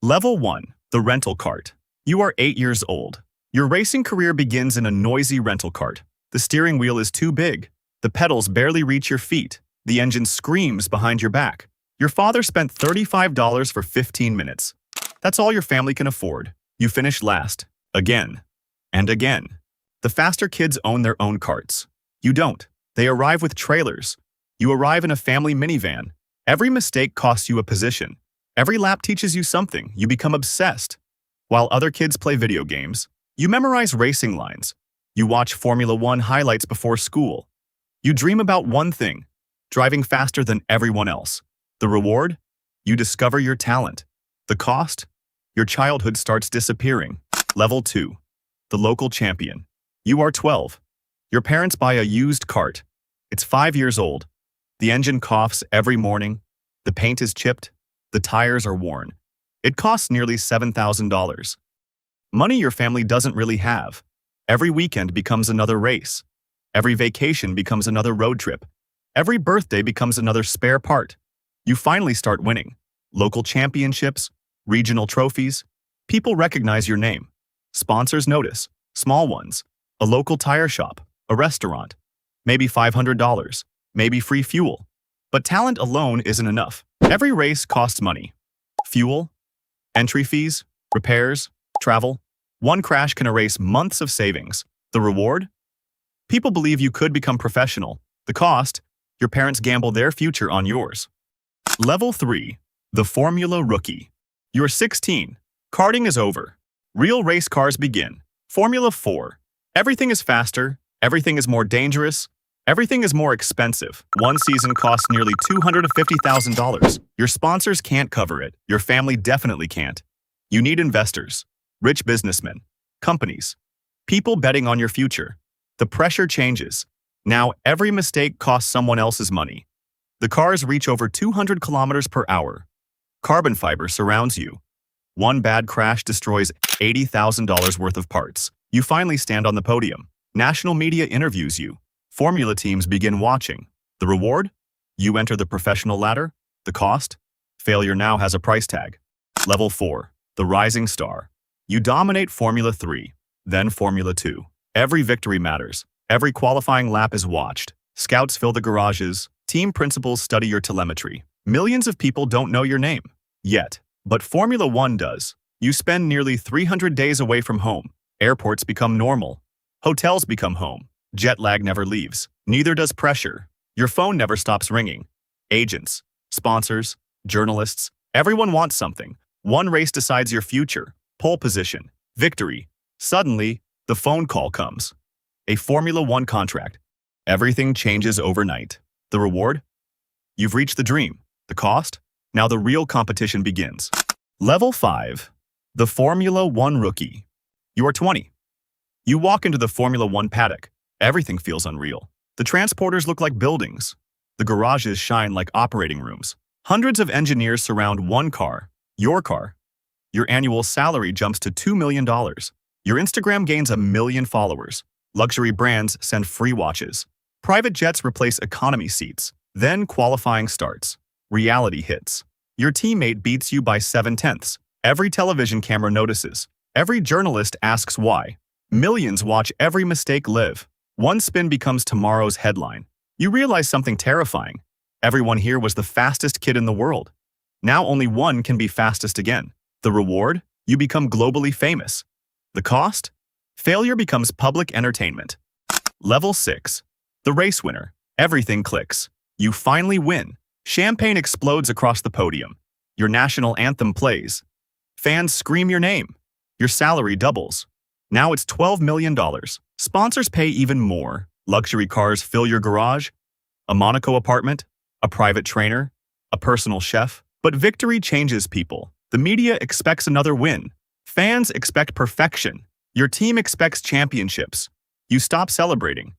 Level 1. The rental cart. You are 8 years old. Your racing career begins in a noisy rental cart. The steering wheel is too big. The pedals barely reach your feet. The engine screams behind your back. Your father spent $35 for 15 minutes. That's all your family can afford. You finish last. Again. And again. The faster kids own their own carts. You don't. They arrive with trailers. You arrive in a family minivan. Every mistake costs you a position. Every lap teaches you something. You become obsessed. While other kids play video games, you memorize racing lines. You watch Formula One highlights before school. You dream about one thing: driving faster than everyone else. The reward? You discover your talent. The cost? Your childhood starts disappearing. Level 2. The local champion. You are 12. Your parents buy a used cart. It's 5 years old. The engine coughs every morning. The paint is chipped. The tires are worn. It costs nearly $7,000. Money your family doesn't really have. Every weekend becomes another race. Every vacation becomes another road trip. Every birthday becomes another spare part. You finally start winning. Local championships, regional trophies. People recognize your name. Sponsors notice. Small ones. A local tire shop. A restaurant. Maybe $500. Maybe free fuel. But talent alone isn't enough. Every race costs money. Fuel, entry fees, repairs, travel. One crash can erase months of savings. The reward? People believe you could become professional. The cost? Your parents gamble their future on yours. Level 3. The Formula Rookie. You're 16. Karting is over. Real race cars begin. Formula 4. Everything is faster. Everything is more dangerous. Everything is more expensive. One season costs nearly $250,000. Your sponsors can't cover it. Your family definitely can't. You need investors, rich businessmen, companies, people betting on your future. The pressure changes. Now every mistake costs someone else's money. The cars reach over 200 kilometers per hour. Carbon fiber surrounds you. One bad crash destroys $80,000 worth of parts. You finally stand on the podium. National media interviews you. Formula teams begin watching. The reward? You enter the professional ladder. The cost? Failure now has a price tag. Level 4. The Rising Star. You dominate Formula 3, then Formula 2. Every victory matters. Every qualifying lap is watched. Scouts fill the garages. Team principals study your telemetry. Millions of people don't know your name yet, but Formula 1 does. You spend nearly 300 days away from home. Airports become normal. Hotels become home. Jet lag never leaves. Neither does pressure. Your phone never stops ringing. Agents, sponsors, journalists, everyone wants something. One race decides your future. Pole position, victory. Suddenly, the phone call comes. A Formula 1 contract. Everything changes overnight. The reward? You've reached the dream. The cost? Now the real competition begins. Level 5. The Formula 1 Rookie. You are 20. You walk into the Formula 1 paddock. Everything feels unreal. The transporters look like buildings. The garages shine like operating rooms. Hundreds of engineers surround one car, your car. Your annual salary jumps to $2 million. Your Instagram gains 1 million followers. Luxury brands send free watches. Private jets replace economy seats. Then qualifying starts. Reality hits. Your teammate beats you by 7/10. Every television camera notices. Every journalist asks why. Millions watch every mistake live. One spin becomes tomorrow's headline. You realize something terrifying. Everyone here was the fastest kid in the world. Now only one can be fastest again. The reward? You become globally famous. The cost? Failure becomes public entertainment. Level 6. The race winner. Everything clicks. You finally win. Champagne explodes across the podium. Your national anthem plays. Fans scream your name. Your salary doubles. Now it's $12 million. Sponsors pay even more. Luxury cars fill your garage. A Monaco apartment. A private trainer. A personal chef. But victory changes people. The media expects another win. Fans expect perfection. Your team expects championships. You stop celebrating.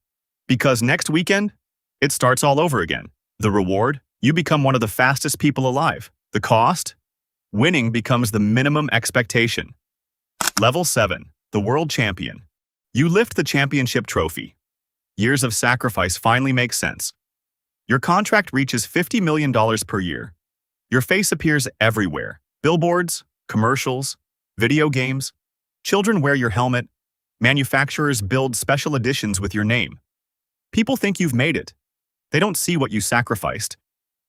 Because next weekend, it starts all over again. The reward? You become one of the fastest people alive. The cost? Winning becomes the minimum expectation. Level 7. The World Champion. You lift the championship trophy. Years of sacrifice finally make sense. Your contract reaches $50 million per year. Your face appears everywhere. Billboards, Commercials, video games, children wear your helmet, manufacturers build special editions with your name. People think you've made it. They don't see what you sacrificed.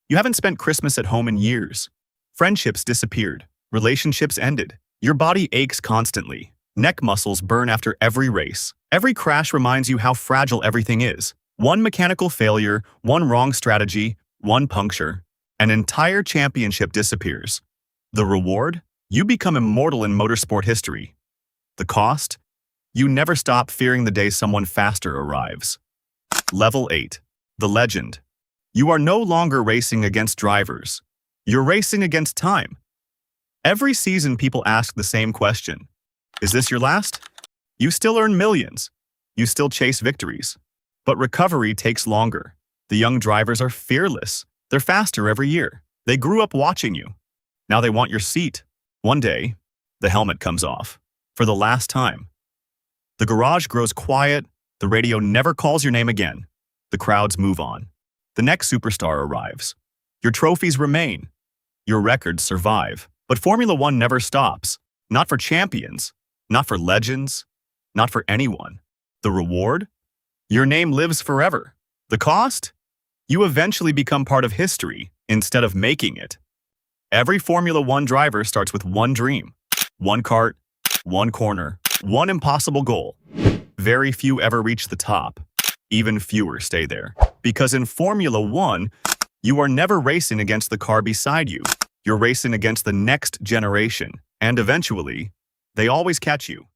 You haven't spent Christmas at home in years. Friendships disappeared. Relationships ended. Your body aches constantly. Neck muscles burn after every race. Every crash reminds you how fragile everything is. One mechanical failure, one wrong strategy, one puncture. An entire championship disappears. The reward? You become immortal in motorsport history. The cost? You never stop fearing the day someone faster arrives. Level 8. The legend. You are no longer racing against drivers. You're racing against time. Every season people ask the same question. Is this your last? You still earn millions. You still chase victories. But recovery takes longer. The young drivers are fearless. They're faster every year. They grew up watching you. Now they want your seat. One day, the helmet comes off. For the last time. The garage grows quiet. The radio never calls your name again. The crowds move on. The next superstar arrives. Your trophies remain. Your records survive. But Formula One never stops. Not for champions. Not for legends. Not for anyone. The reward? Your name lives forever. The cost? You eventually become part of history instead of making it. Every Formula One driver starts with one dream. One kart, one corner, one impossible goal. Very few ever reach the top. Even fewer stay there. Because in Formula One, you are never racing against the car beside you. You're racing against the next generation. And eventually, they always catch you.